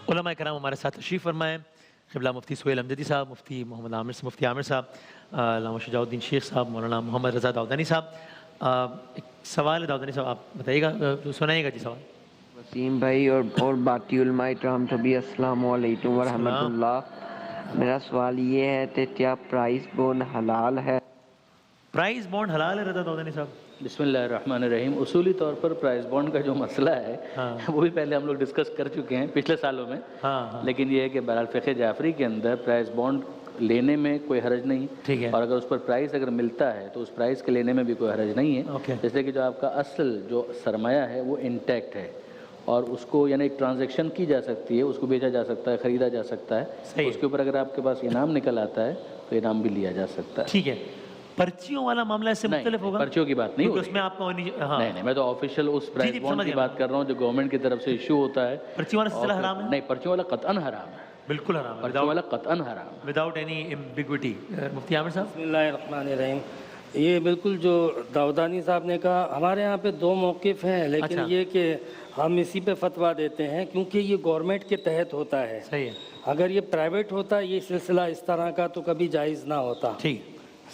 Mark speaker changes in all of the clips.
Speaker 1: علماء کرام ہمارے ساتھ تشریف فرمائیں. قبلہ مفتی سہیل امجدی صاحب، مفتی محمد عامر سے مفتی عامر صاحب، علامہ شجاع الدین شیخ صاحب، مولانا محمد رضا داؤدانی صاحب. ایک سوال ہے داؤدانی صاحب، آپ بتائیے گا، سنائیے گا جی سوال.
Speaker 2: وسیم بھائی اور باقی علماء کرام سبھی السلام علیکم ورحمۃ اللہ. میرا سوال یہ ہے کہ کیا پرائز بونڈ حلال ہے؟
Speaker 1: پرائز بانڈ حلال ہے رضا داؤدانی صاحب؟
Speaker 3: بسم اللہ الرحمن الرحیم. اصولی طور پر پرائز بانڈ کا جو مسئلہ ہے وہ بھی پہلے ہم لوگ ڈسکس کر چکے ہیں پچھلے سالوں میں. لیکن یہ ہے کہ بہرحال فقہ جعفری کے اندر پرائز بانڈ لینے میں کوئی حرج نہیں، اور اگر اس پر پرائز اگر ملتا ہے تو اس پرائز کے لینے میں بھی کوئی حرج نہیں ہے، اس لیے کہ جو آپ کا اصل جو سرمایہ ہے وہ انٹیکٹ ہے، اور اس کو یعنی ایک ٹرانزیکشن کی جا سکتی ہے، اس کو بیچا جا سکتا ہے، خریدا جا سکتا ہے. اس کے اوپر اگر آپ کے پاس انعام نکل آتا ہے تو انعام بھی لیا جا سکتا ہے.
Speaker 1: ٹھیک ہے. پرچیوں والا معاملہ اس سے مختلف ہوگا؟
Speaker 3: پرچیوں کی بات نہیں ہوگی
Speaker 1: اس میں آپ کو
Speaker 3: نہیں، میں تو آفیشیل اس پرائز بانڈ کی بات کر رہا ہوں جو گورنمنٹ کی طرف سے ایشو ہوتا ہے.
Speaker 1: پرچیوں والا سلسلہ حرام ہے؟
Speaker 3: نہیں، پرچیوں والا قطعاً حرام ہے،
Speaker 1: بالکل حرام ہے،
Speaker 3: پرچیوں والا قطعاً حرام ہے
Speaker 1: وداؤٹ اینی ایمبیگوٹی. مفتی عامر صاحب.
Speaker 4: بسم اللہ الرحمن الرحیم. یہ بالکل جو داؤدانی صاحب نے کہا، ہمارے یہاں پہ دو موقف ہیں، لیکن یہ کہ ہم اسی پہ فتویٰ دیتے ہیں کیونکہ یہ گورنمنٹ کے تحت ہوتا ہے.
Speaker 1: صحیح ہے.
Speaker 4: اگر یہ پرائیویٹ ہوتا یہ سلسلہ اس طرح کا تو کبھی جائز نہ ہوتا.
Speaker 1: ٹھیک.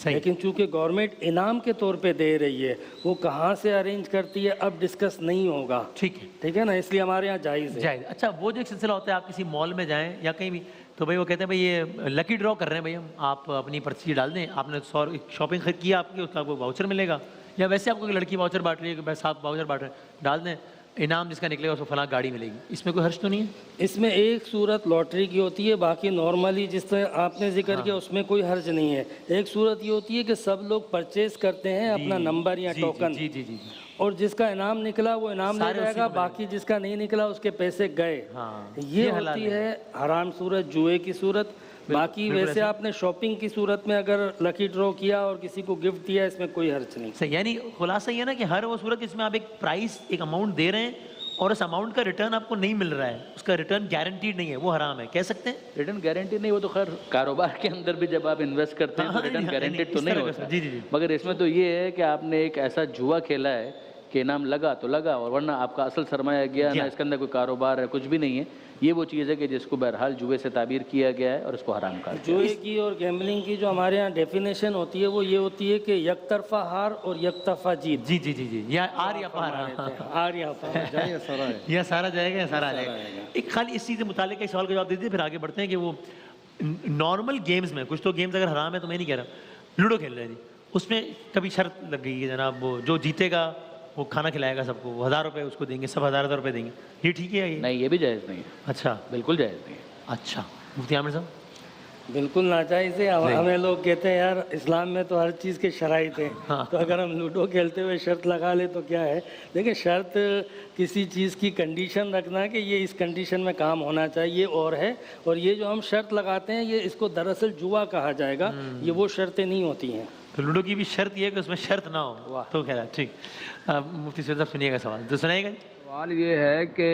Speaker 4: لیکن چونکہ گورنمنٹ انعام کے طور پہ دے رہی ہے، وہ کہاں سے ارینج کرتی ہے اب ڈسکس نہیں ہوگا. ٹھیک ہے نا، اس لیے ہمارے یہاں جائز ہے.
Speaker 1: جائز. اچھا، وہ جو ایک سلسلہ ہوتا ہے آپ کسی مال میں جائیں یا کہیں بھی تو بھائی وہ کہتے ہیں بھائی یہ لکی ڈرا کر رہے ہیں، بھائی ہم آپ اپنی پرچی ڈال دیں، آپ نے 100 شاپنگ کیا آپ کی، اس کا آپ کو واؤچر ملے گا، یا ویسے آپ کو لڑکی واؤچر بانٹ رہی ہے کہ بھائی صاحب واؤچر بانٹ رہے ہیں، ڈال دیں، انعام جس کا نکلے گا اس کو فلاں گاڑی ملے گی. اس میں کوئی حرج تو نہیں ہے؟
Speaker 4: اس میں ایک صورت لاٹری کی ہوتی ہے، باقی نارملی جس طرح آپ نے ذکر کیا اس میں کوئی حرج نہیں ہے. ایک صورت یہ ہوتی ہے کہ سب لوگ پرچیز کرتے ہیں اپنا نمبر یا ٹوکن، اور جس کا انعام نکلا وہ انعام لے جائے گا، باقی جس کا نہیں نکلا اس کے پیسے گئے. یہ ہوتی ہے حرام صورت، جوئے کی صورت. باقی ویسے آپ نے شاپنگ کی صورت میں اگر لکی ڈرا کیا اور کسی کو گفٹ دیا، اس میں کوئی حرج نہیں.
Speaker 1: یعنی خلاصہ یہ نا کہ ہر وہ صورت جس میں آپ ایک پرائز ایک اماؤنٹ دے رہے ہیں اور اس اماؤنٹ کا ریٹرن آپ کو نہیں مل رہا ہے، اس کا ریٹرن گارنٹیڈ نہیں ہے، وہ حرام ہے. کہہ سکتے ہیں
Speaker 3: ریٹرن گارنٹیڈ نہیں. وہ تو خیر کاروبار کے اندر بھی جب آپ انویسٹ کرتے ہیں تو ریٹرن گارنٹیڈ تو نہیں ہوتا، مگر اس میں تو یہ ہے کہ آپ نے ایک ایسا جوا کھیلا ہے کہ انعام لگا تو لگا، اور ورنہ آپ کا اصل سرمایہ گیا نہ، اس کے اندر کوئی کاروبار ہے، کچھ بھی نہیں ہے. یہ وہ چیز ہے کہ جس کو بہرحال جوئے سے تعبیر کیا گیا ہے اور اس کو حرام کہا گیا ہے.
Speaker 4: جوئے کی اور گیمبلنگ کی جو ہمارے ہاں ڈیفینیشن ہوتی ہے وہ یہ ہوتی ہے کہ یک طرفہ ہار اور یک طرفہ جیت.
Speaker 1: جی یا آر یا پار،
Speaker 4: آر یا پار،
Speaker 1: یا سارا جائے گا یا سارا آ جائے گا. ایک خالی اس چیز سے متعلق ایک سوال کا جواب دے دیجیے، پھر آگے بڑھتے ہیں. کہ وہ نارمل گیمز میں کچھ تو گیمز اگر حرام ہے تو میں نہیں کہہ رہا، لوڈو کھیل رہے ہیں جی، اس میں کبھی شرط لگ گئی ہے جناب وہ جو جیتے گا وہ کھانا کھلائے گا سب کو، وہ 1000 روپے اس کو دیں گے، سب 1000 روپے دیں گے، یہ ٹھیک ہے؟
Speaker 3: نہیں، یہ بھی جائز نہیں ہے.
Speaker 1: اچھا،
Speaker 3: بالکل جائز نہیں ہے.
Speaker 1: اچھا مفتی عامر صاحب.
Speaker 4: بالکل ناجائز ہے. ہمیں لوگ کہتے ہیں یار اسلام میں تو ہر چیز کے شرائط ہیں، تو اگر ہم لوڈو کھیلتے ہوئے شرط لگا لیں تو کیا ہے؟ دیکھیں، شرط کسی چیز کی کنڈیشن رکھنا ہے کہ یہ اس کنڈیشن میں کام ہونا چاہیے اور ہے، اور یہ جو ہم شرط لگاتے ہیں یہ اس کو دراصل جوا کہا جائے گا. یہ وہ شرطیں نہیں ہوتی ہیں.
Speaker 1: تو لوڈو کی بھی شرط یہ ہے کہ اس میں شرط نہ ہو. تو خیر ٹھیک. مفتی سہیل صاحب سنیے گا سوال، تو سنائیے گا.
Speaker 5: سوال یہ ہے کہ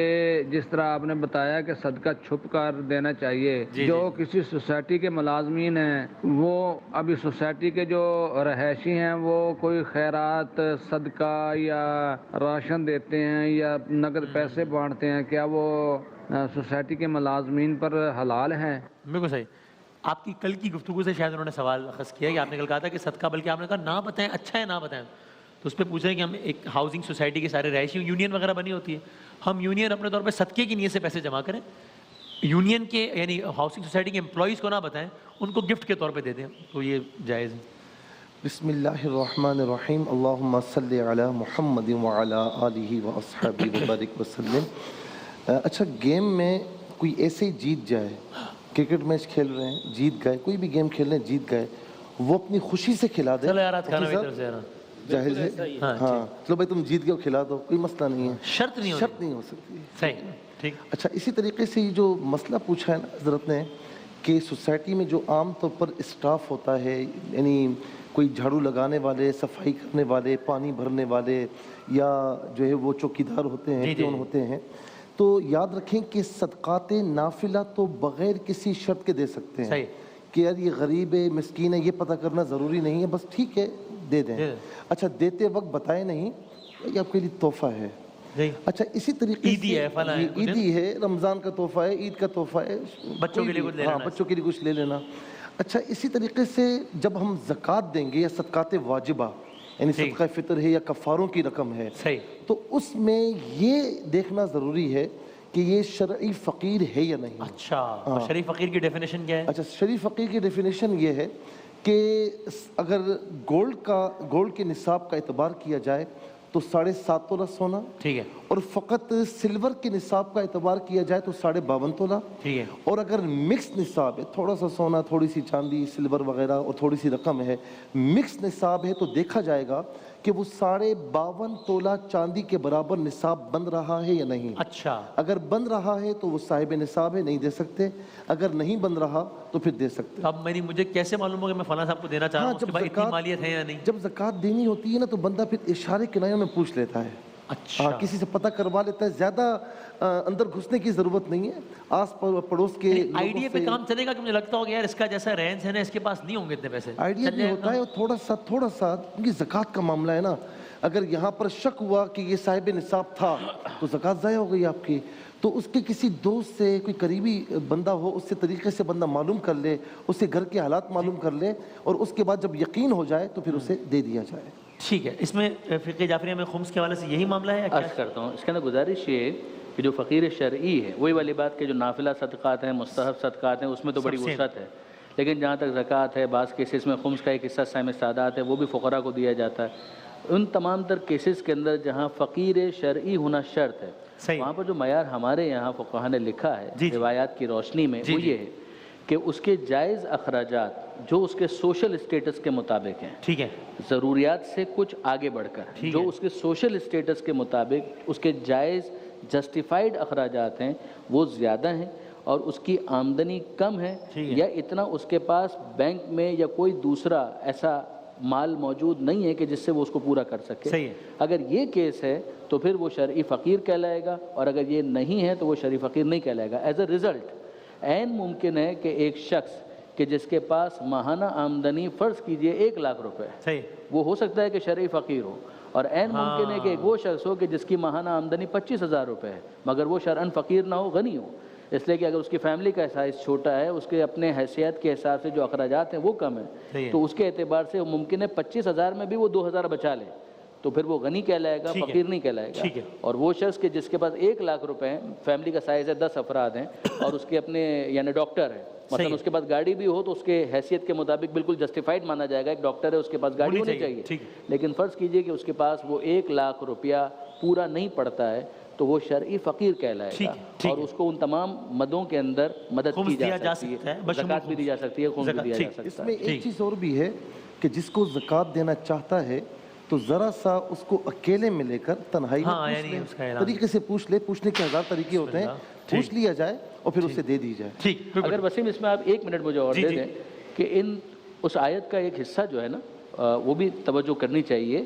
Speaker 5: جس طرح آپ نے بتایا کہ صدقہ چھپ کر دینا چاہیے، جو کسی سوسائٹی کے ملازمین ہیں وہ ابھی سوسائٹی کے جو رہائشی ہیں وہ کوئی خیرات، صدقہ یا راشن دیتے ہیں یا نقد پیسے بانٹتے ہیں، کیا وہ سوسائٹی کے ملازمین پر حلال ہیں؟
Speaker 1: بالکل صحیح. آپ کی کل کی گفتگو سے شاید انہوں نے سوال اخذ کیا کہ آپ نے کل کہا تھا کہ صدقہ، بلکہ آپ نے کہا نہ بتائیں، اچھا ہے نہ بتائیں. تو اس پہ پوچھ رہے ہیں کہ ہم ایک ہاؤسنگ سوسائٹی کے سارے رہائشی یونین وغیرہ بنی ہوتی ہے، ہم یونین اپنے طور پہ صدقے کی نیت سے پیسے جمع کریں، یونین کے یعنی ہاؤسنگ سوسائٹی کے امپلائیز کو نہ بتائیں، ان کو گفٹ کے طور پہ دے دیں، تو یہ جائز ہے.
Speaker 6: بسم اللہ الرحمن الرحیم. اللہم صلی علی محمد وعلی آلہ واصحابہ وبارک وسلم. اچھا، گیم میں کوئی ایسے ہی جیت جائے، کرکٹ میچ کھیل رہے ہیں جیت گئے، کوئی بھی گیم کھیل رہے ہیں جیت گئے، وہ اپنی خوشی سے کھلا دے، جاہز ہے؟ ہاں، چلو بھائی تم جیت گئے کھلا دو، کوئی مسئلہ نہیں ہے، شرط نہیں ہو سکتی.
Speaker 1: صحیح، ٹھیک.
Speaker 6: اچھا، اسی طریقے سے یہ جو مسئلہ پوچھا ہے نا حضرت نے کہ سوسائٹی میں جو عام طور پر اسٹاف ہوتا ہے، یعنی کوئی جھاڑو لگانے والے، صفائی کرنے والے، پانی بھرنے والے، یا جو ہے وہ چوکیدار ہوتے ہیں، پیون ہوتے ہیں، تو یاد رکھیں کہ صدقات نافلہ تو بغیر کسی شرط کے دے سکتے ہیں. کہ یار یہ غریب ہے، مسکین ہے، یہ پتہ کرنا ضروری نہیں ہے، بس ٹھیک ہے دے دیں. اچھا، دیتے وقت بتائیں نہیں، یہ آپ کے لیے تحفہ ہے،
Speaker 1: جی
Speaker 6: اچھا اسی طریقے
Speaker 1: عیدی ہے، فلاں ہے،
Speaker 6: سے عیدی ہے، رمضان کا تحفہ ہے، عید کا تحفہ ہے،
Speaker 1: بچوں کے لیے کچھ لے
Speaker 6: ہاں
Speaker 1: لینا،
Speaker 6: بچوں کے لیے کچھ لے لینا. اچھا اسی طریقے سے جب ہم زکوٰۃ دیں گے یا صدقات واجبہ یعنی صدقہ فطر ہے یا کفاروں کی رقم ہے،
Speaker 1: صحیح،
Speaker 6: تو اس میں یہ دیکھنا ضروری ہے کہ یہ شرعی فقیر ہے یا نہیں.
Speaker 1: اچھا، اور شریف فقیر کی ڈیفینیشن کیا ہے؟
Speaker 6: اچھا شریف فقیر کی ڈیفینیشن یہ ہے کہ اگر گولڈ کے نصاب کا اعتبار کیا جائے تو 7.5 تولہ سونا،
Speaker 1: ٹھیک ہے،
Speaker 6: اور فقط سلور کے نصاب کا اعتبار کیا جائے تو 52.5 تولہ،
Speaker 1: ٹھیک ہے،
Speaker 6: اور اگر مکس نصاب ہے، تھوڑا سا سونا، تھوڑی سی چاندی، سلور وغیرہ اور تھوڑی سی رقم ہے، مکس نصاب ہے تو دیکھا جائے گا کہ وہ 52.5 تولہ چاندی کے برابر نصاب بن رہا ہے یا نہیں.
Speaker 1: اچھا،
Speaker 6: اگر بن رہا ہے تو وہ صاحب نصاب ہے، نہیں دے سکتے. اگر نہیں بن رہا تو پھر دے سکتے.
Speaker 1: اب مجھے کیسے معلوم ہوگا میں فلاں صاحب کو دینا چاہ رہا ہوں، اس کے بعد اتنی مالیت ہے یا نہیں؟
Speaker 6: جب زکوٰۃ دینی ہوتی ہے نا تو بندہ پھر اشارے کنایوں میں پوچھ لیتا ہے.
Speaker 1: اچھا،
Speaker 6: کسی سے پتہ کروا لیتا ہے. زیادہ اندر گھسنے کی ضرورت نہیں ہے. آس پڑوس کے
Speaker 1: آئیڈیا پہ کام چلے گا کہ مجھے لگتا ہوگا یار اس کا جیسا رینس ہے نا، اس کے پاس نہیں ہوں گے اتنے پیسے.
Speaker 6: آئیڈیا بھی ہوتا ہے، اور تھوڑا سا کیونکہ زکوٰۃ کا معاملہ ہے نا، اگر یہاں پر شک ہوا کہ یہ صاحب نصاب تھا تو زکوٰۃ ضائع ہو گئی آپ کی. تو اس کے کسی دوست سے، کوئی قریبی بندہ ہو، اس سے طریقے سے بندہ معلوم کر لے، اس کے گھر کے حالات معلوم کر لے، اور اس کے بعد جب یقین ہو جائے تو پھر اسے دے دیا جائے.
Speaker 1: ٹھیک ہے. اس میں فقہ جعفریہ میں خمس کے حوالے سے یہی معاملہ ہے؟
Speaker 3: عرض کرتا ہوں، اس کے اندر گزارش یہ ہے کہ جو فقیر شرعی ہے، وہی والی بات کہ جو نافلہ صدقات ہیں، مستحب صدقات ہیں، اس میں تو بڑی وسعت ہے. لیکن جہاں تک زکوٰۃ ہے، بعض کیسز میں خمس کا ایک حصہ صائم سادات ہے، وہ بھی فقراء کو دیا جاتا ہے. ان تمام تر کیسز کے اندر جہاں فقیر شرعی ہونا شرط ہے، وہاں پر جو معیار ہمارے یہاں فقہاء نے لکھا ہے روایات کی روشنی میں، وہ یہ ہے کہ اس کے جائز اخراجات جو اس کے سوشل اسٹیٹس کے مطابق ہیں،
Speaker 1: ٹھیک ہے،
Speaker 3: ضروریات سے کچھ آگے بڑھ کر جو اس کے سوشل اسٹیٹس کے مطابق اس کے جائز جسٹیفائیڈ اخراجات ہیں وہ زیادہ ہیں، اور اس کی آمدنی کم ہے، یا اتنا اس کے پاس بینک میں یا کوئی دوسرا ایسا مال موجود نہیں ہے کہ جس سے وہ اس کو پورا کر سکے.
Speaker 1: صحیح ہے.
Speaker 3: اگر یہ کیس ہے تو پھر وہ شرعی فقیر کہلائے گا، اور اگر یہ نہیں ہے تو وہ شرعی فقیر نہیں کہلائے گا. ایز اے رزلٹ عین ممکن ہے کہ ایک شخص کہ جس کے پاس ماہانہ آمدنی فرض کیجئے 1 لاکھ روپے،
Speaker 1: صحیح،
Speaker 3: وہ ہو سکتا ہے کہ شرعی فقیر ہو، اور عین ممکن ہے کہ ایک وہ شخص ہو کہ جس کی ماہانہ آمدنی 25,000 روپے ہے، مگر وہ شرعاً فقیر نہ ہو، غنی ہو. اس لیے کہ اگر اس کی فیملی کا سائز چھوٹا ہے، اس کے اپنے حیثیت کے حساب سے جو اخراجات ہیں وہ کم ہیں، تو اس کے اعتبار سے ممکن ہے 25,000 میں بھی وہ 2,000 بچا لے، تو پھر وہ غنی کہلائے گا، فقیر نہیں کہلائے گا. اور وہ شخص کہ جس کے پاس 1 لاکھ روپے ہیں، فیملی کا سائز ہے 10 افراد ہیں، اور اس کے اپنے یعنی ڈاکٹر ہے، مثلا اس کے پاس گاڑی بھی ہو تو اس کے حیثیت کے مطابق بالکل جسٹیفائڈ مانا جائے گا. ایک ڈاکٹر ہے، اس کے پاس گاڑی ہونی چاہیے، لیکن فرض کیجئے کہ اس کے پاس وہ 1 لاکھ روپیہ پورا نہیں پڑتا ہے، تو وہ شرعی فقیر کہلائے گا، اور اس کو ان تمام مدوں کے اندر مدد کی جا سکتی ہے، زکوٰۃ بھی دی جا سکتی ہے، خمس بھی دیا جا سکتا ہے.
Speaker 6: اس میں ایک چیز اور بھی ہے کہ جس کو زکوٰۃ دینا چاہتا ہے تو ذرا سا اس کو اکیلے میں لے کر تنہائی میں طریقے سے پوچھ لے. پوچھنے کے 1000 طریقے ہوتے ہیں، پوچھ لیا جائے اور پھر اسے دے دی جائے.
Speaker 3: اگر وسیم اس میں آپ 1 منٹ مجھے اور دے دیں کہ اس آیت کا ایک حصہ جو ہے نا وہ بھی توجہ کرنی چاہیے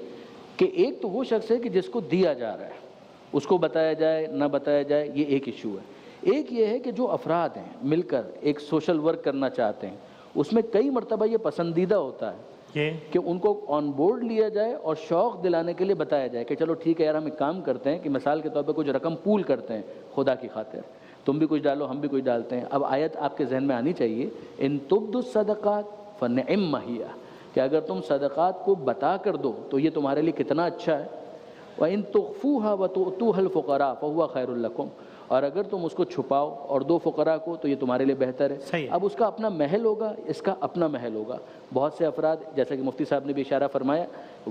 Speaker 3: کہ ایک تو وہ شخص ہے کہ جس کو دیا جا رہا ہے، اس کو بتایا جائے نہ بتایا جائے، یہ ایک ایشو ہے. ایک یہ ہے کہ جو افراد ہیں مل کر ایک سوشل ورک کرنا چاہتے ہیں، اس میں کئی مرتبہ یہ پسندیدہ ہوتا ہے کہ ان کو آن بورڈ لیا جائے اور شوق دلانے کے لیے بتایا جائے کہ چلو ٹھیک ہے یار، ہم ایک کام کرتے ہیں کہ مثال کے طور پہ کچھ رقم پول کرتے ہیں خدا کی خاطر، تم بھی کچھ ڈالو ہم بھی کچھ ڈالتے ہیں. اب آیت آپ کے ذہن میں آنی چاہیے، ان تبدوا الصدقات فنعم ہی، کہ اگر تم صدقات کو بتا کر دو تو یہ تمہارے لیے کتنا اچھا ہے. وَإِن تُخْفُوهَا وَتُؤْتُوهَا الْفُقَرَاءَ فَهُوَ خَيْرٌ لَكُمْ، اور اگر تم اس کو چھپاؤ اور دو فقراء کو تو یہ تمہارے لیے بہتر ہے. اب اس کا اپنا محل ہوگا، اس کا اپنا محل ہوگا. بہت سے افراد جیسا کہ مفتی صاحب نے بھی اشارہ فرمایا،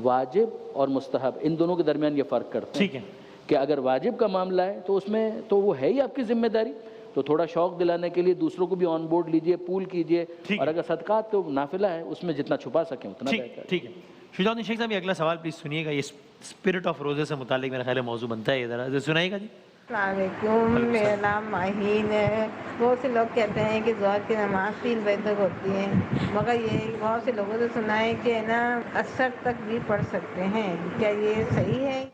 Speaker 3: واجب اور مستحب ان دونوں کے درمیان یہ فرق کرتے ہیں کہ اگر واجب کا معاملہ ہے تو اس میں تو وہ ہے ہی آپ کی ذمہ داری، تو تھوڑا شوق دلانے کے لیے دوسروں کو بھی آن بورڈ لیجئے، پول کیجئے، اور اگر صدقات تو نافلہ ہے اس میں جتنا چھپا سکیں اتنا بہتر.
Speaker 1: ٹھیک ہے. شجاع الدین شیخ صاحب یہ اگلا سوال پلیز سنیے گا، یہ اسپرٹ آف روزے سے متعلق میرا خیال ہے موضوع بنتا ہے، یہ ذرا سنائیے گا. جی
Speaker 7: السلام علیکم، میرا نام ماہین ہے. بہت سے لوگ کہتے ہیں کہ ظہر کی نماز 3 بجے تک ہوتی ہے، مگر یہ بہت سے لوگوں سے سنا ہے کہ نا عصر تک بھی پڑھ سکتے ہیں، کیا یہ صحیح ہے؟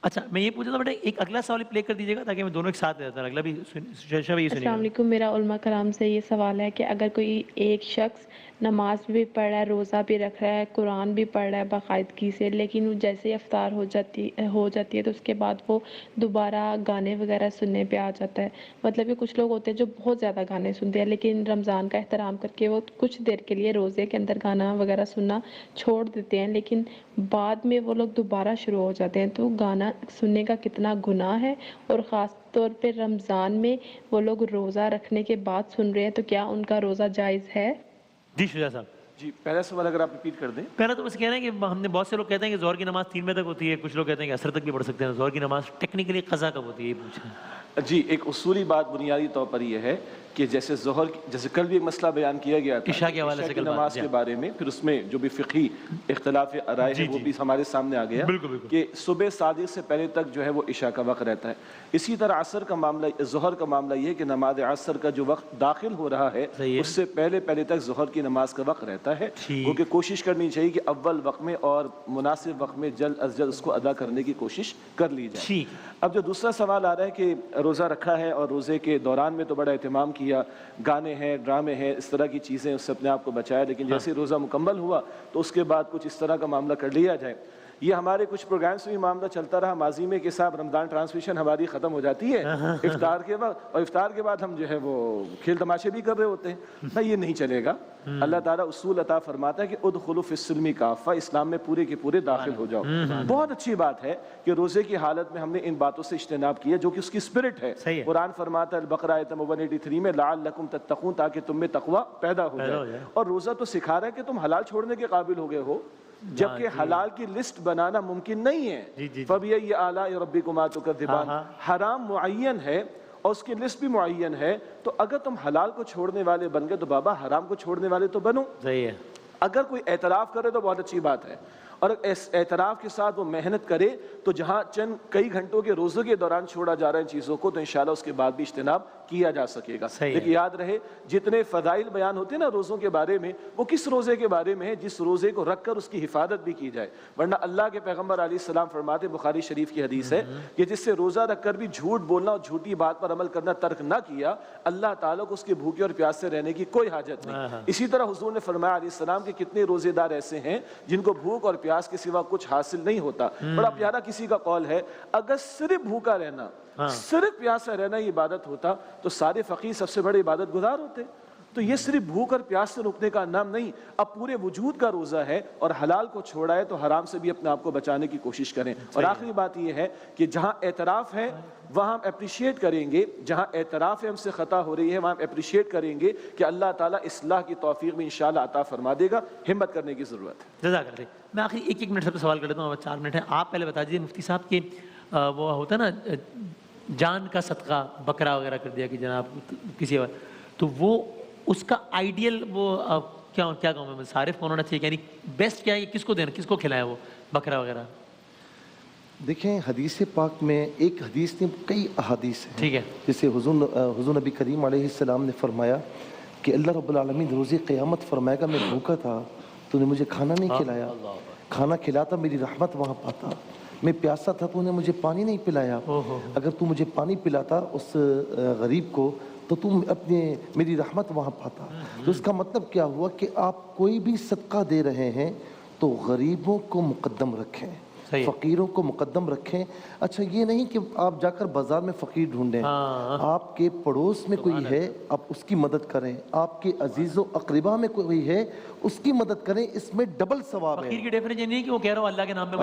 Speaker 1: اچھا میں یہ پوچھا تھا بیٹا، ایک اگلا سوال پلے کر دیجیے گا تاکہ میں دونوں ایک ساتھ رہتا ہوں. اگلا بھی
Speaker 8: السلام علیکم، میرا علماء کرام سے یہ سوال ہے کہ اگر کوئی ایک شخص نماز بھی پڑھ رہا ہے، روزہ بھی رکھ رہا ہے، قرآن بھی پڑھ رہا ہے باقاعدگی سے، لیکن جیسے ہی افطار ہو جاتی ہے تو اس کے بعد وہ دوبارہ گانے وغیرہ سننے پہ آ جاتا ہے. مطلب کہ کچھ لوگ ہوتے ہیں جو بہت زیادہ گانے سنتے ہیں، لیکن رمضان کا احترام کر کے وہ کچھ دیر کے لیے روزے کے اندر گانا وغیرہ سننا چھوڑ دیتے ہیں، لیکن بعد میں وہ لوگ دوبارہ شروع ہو جاتے ہیں. تو گانا سننے کا کتنا گناہ ہے، اور خاص طور پہ رمضان میں وہ لوگ روزہ رکھنے کے بعد سن رہے ہیں، تو کیا ان کا روزہ جائز ہے؟
Speaker 1: جی شجاع صاحب.
Speaker 9: جی پہلا سوال اگر آپ ریپیٹ کر دیں.
Speaker 1: پہلا تو بس کہنا ہے کہ ہم نے بہت سے لوگ کہتے ہیں کہ ظہر کی نماز 3 بجے تک ہوتی ہے، کچھ لوگ کہتے ہیں کہ عصر تک بھی پڑھ سکتے ہیں. ظہر کی نماز ٹیکنیکلی قضا کب ہوتی ہے یہ پوچھیں.
Speaker 9: جی ایک اصولی بات بنیادی طور پر یہ ہے کہ جیسے جیسے کل بھی ایک مسئلہ بیان کیا گیا تھا
Speaker 1: عشاء کے حوالے سے
Speaker 9: کی نماز کے بارے میں، پھر اس میں جو بھی فقہی اختلاف رائے ہے وہ بھی ہمارے سامنے آ گیا کہ صبح صادق سے پہلے تک جو ہے وہ عشاء کا وقت رہتا ہے. اسی طرح عصر کا معاملہ، ظہر کا معاملہ یہ ہے کہ نماز عصر کا جو وقت داخل ہو رہا ہے اس سے پہلے تک ظہر کی نماز کا وقت رہتا ہے، کیونکہ کوشش کرنی چاہیے کہ اول وقت میں اور مناسب وقت میں جلد از جلد اس کو ادا کرنے کی کوشش کر لی جائے. اب جو دوسرا سوال آ رہا ہے کہ روزہ رکھا ہے اور روزے کے دوران میں تو بڑا اہتمام کیا، گانے ہیں، ڈرامے ہیں، اس طرح کی چیزیں، اس سے اپنے آپ کو بچایا، لیکن جیسے روزہ مکمل ہوا تو اس کے بعد کچھ اس طرح کا معاملہ کر لیا جائے. یہ ہمارے کچھ پروگرامز میں معاملہ چلتا رہا ماضی میں کہ صاحب رمضان ٹرانسمیشن ہماری ختم ہو جاتی ہے افطار کے وقت، اور افطار کے بعد ہم جو ہے وہ کھیل تماشے بھی کر رہے ہوتے ہیں. بھائی یہ نہیں چلے گا. اللہ تعالیٰ اصول عطا فرماتا ہے کہ ادخلوا فی السلم کافہ، اسلام میں پورے کے پورے داخل ہو جاؤ. بہت اچھی بات ہے کہ روزے کی حالت میں ہم نے ان باتوں سے اجتناب کیا جو کہ اس کی اسپرٹ ہے. قرآن فرماتا ہے البقرہ آیت 183 میں لعلکم تتقون، تاکہ تم میں تقوی پیدا ہو جائے. اور روزہ تو سکھا رہا ہے کہ تم حلال چھوڑنے کے قابل ہو گئے ہو، جبکہ حلال کی لسٹ بنانا ممکن نہیں ہے. فَبِأَيِّ آلَاءِ رَبِّكُمَا تُكَذِّبَانِ، حرام معین ہے اور اس کی لسٹ بھی معین ہے. تو اگر تم حلال کو چھوڑنے والے بن گئے تو بابا حرام کو چھوڑنے والے تو بنو.
Speaker 1: صحیح ہے.
Speaker 9: اگر کوئی اعتراف کرے تو بہت اچھی بات ہے، اور اعتراف کے ساتھ وہ محنت کرے تو جہاں چند کئی گھنٹوں کے روزے کے دوران چھوڑا جا رہا ہے ان چیزوں کو، تو انشاءاللہ اس کے بعد بھی اجتناب کیا جا سکے گا. لیکن یاد رہے جتنے فضائل بیان ہوتے ہیں نا روزوں کے بارے میں، وہ کس روزے کے بارے میں ہے جس روزے کو رکھ کر اس کی حفاظت بھی کی جائے. ورنہ اللہ کے پیغمبر علیہ السلام فرماتے، بخاری شریف کی حدیث ہے کہ جس سے روزہ رکھ کر بھی جھوٹ بولنا اور جھوٹی بات پر عمل کرنا ترک نہ کیا، اللہ تعالیٰ کو اس کے بھوکے اور پیاس سے رہنے کی کوئی حاجت نہیں. اسی طرح حضور نے فرمایا علیہ السلام کہ کتنے روزے دار ایسے ہیں جن کو بھوک اور پیاس کے سوا کچھ حاصل نہیں ہوتا. بڑا پیارا کسی کا قول ہے، اگر صرف بھوکا رہنا، صرف پیاسا رہنا یہ عبادت ہوتا تو سارے فقیر سب سے بڑے عبادت گزار ہوتے. تو یہ صرف بھوک اور پیاس سے رکنے کا نام نہیں، اب پورے وجود کا روزہ ہے اور حلال کو چھوڑا ہے تو حرام سے بھی اپنے آپ کو بچانے کی کوشش کریں. اور آخری بات یہ ہے کہ جہاں اعتراف ہے وہاں ہم اپریشیٹ کریں گے، جہاں اعتراف ہے ہم سے خطا ہو رہی ہے وہاں ہم اپریشیٹ کریں گے کہ اللہ تعالیٰ اصلاح کی توفیق بھی انشاءاللہ عطا فرما دے گا. ہمت کرنے کی ضرورت ہے.
Speaker 1: جزاک اللہ. میں آخری ایک منٹ سے سوال کر لیتا ہوں، 4 منٹ ہیں. آپ پہلے بتا دیجیے مفتی صاحب کہ وہ ہوتا ہے نا جان کا صدقہ بکرا وغیرہ کر دیا کہ جناب کسی اور، تو وہ اس کا آئیڈیل وہ کیا کہوں میں صارف کون ہونا چاہیے، یعنی بیسٹ کیا ہے، کس کو دینا، کس کو کھلائے وہ بکرا وغیرہ؟
Speaker 6: دیکھیں حدیث پاک میں ایک حدیث نہیں کئی احادیث ہیں. ٹھیک ہے. جسے حضور نبی کریم علیہ السلام نے فرمایا کہ اللہ رب العالمین روز قیامت فرمائے گا میں بھوکا تھا تو نے مجھے کھانا نہیں کھلایا، کھانا کھلاتا میری رحمت وہاں پاتا. میں پیاسا تھا تو نے مجھے پانی نہیں پلایا، اگر تو مجھے پانی پلاتا اس غریب کو تو تم میری رحمت وہاں پاتا. تو اس کا مطلب کیا ہوا کہ آپ کوئی بھی صدقہ دے رہے ہیں تو غریبوں کو مقدم رکھیں، فقیروں کو مقدم رکھیں. اچھا یہ نہیں کہ آپ جا کر بازار میں فقیر ڈھونڈیں، آپ کے پڑوس میں کوئی ہے آپ اس کی مدد کریں، آپ کے عزیز و اقربا میں کوئی ہے اس کی مدد کریں، اس میں ڈبل ثواب ہے.
Speaker 1: فقیر کی ڈیفینیشن نہیں ہے کہ وہ کہہ رہا ہو اللہ کے نام پہ،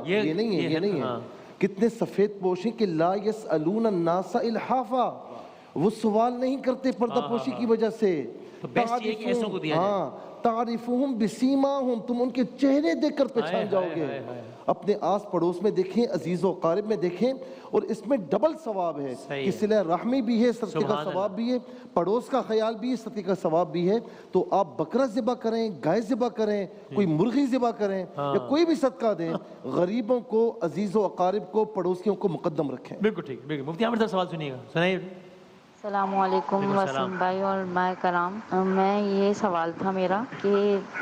Speaker 6: یہ نہیں ہے. کتنے سفید پوشیں کہ لا یسألون الناس الحافا، وہ سوال نہیں کرتے پردہ پوشی کی وجہ سے. تعریفہم بسیماہم، تم ان کے چہرے دیکھ کر پہچان جاؤ گے. اپنے آس پڑوس میں دیکھیں، عزیز و قارب میں دیکھیں، اور اس میں ڈبل ثواب ہے کہ صلہ رحمی بھی ہے، صدقے کا ثواب بھی ہے، پڑوس کا خیال بھی ہے، صدقے کا ثواب بھی ہے. تو آپ بکرا ذبح کریں، گائے ذبح کریں، کوئی مرغی ذبح کریں یا کوئی بھی صدقہ دیں، غریبوں کو، عزیز و اقارب کو، پڑوسیوں کو مقدم رکھیں.
Speaker 1: بالکل ٹھیک. بالکل. مفتی عامر صاحب سوال سنیے گا. سنائیے.
Speaker 10: السلام علیکم وسیم بھائی اور علماء کرام. میں یہ سوال تھا میرا کہ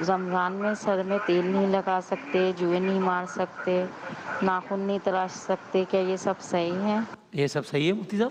Speaker 10: رمضان میں سر میں تیل نہیں لگا سکتے، جوئیں نہیں مار سکتے، ناخن نہیں تراش سکتے، کیا یہ سب صحیح ہے؟
Speaker 1: یہ سب صحیح ہے مفتی صاحب؟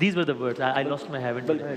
Speaker 1: These were the words, I lost my heaven today।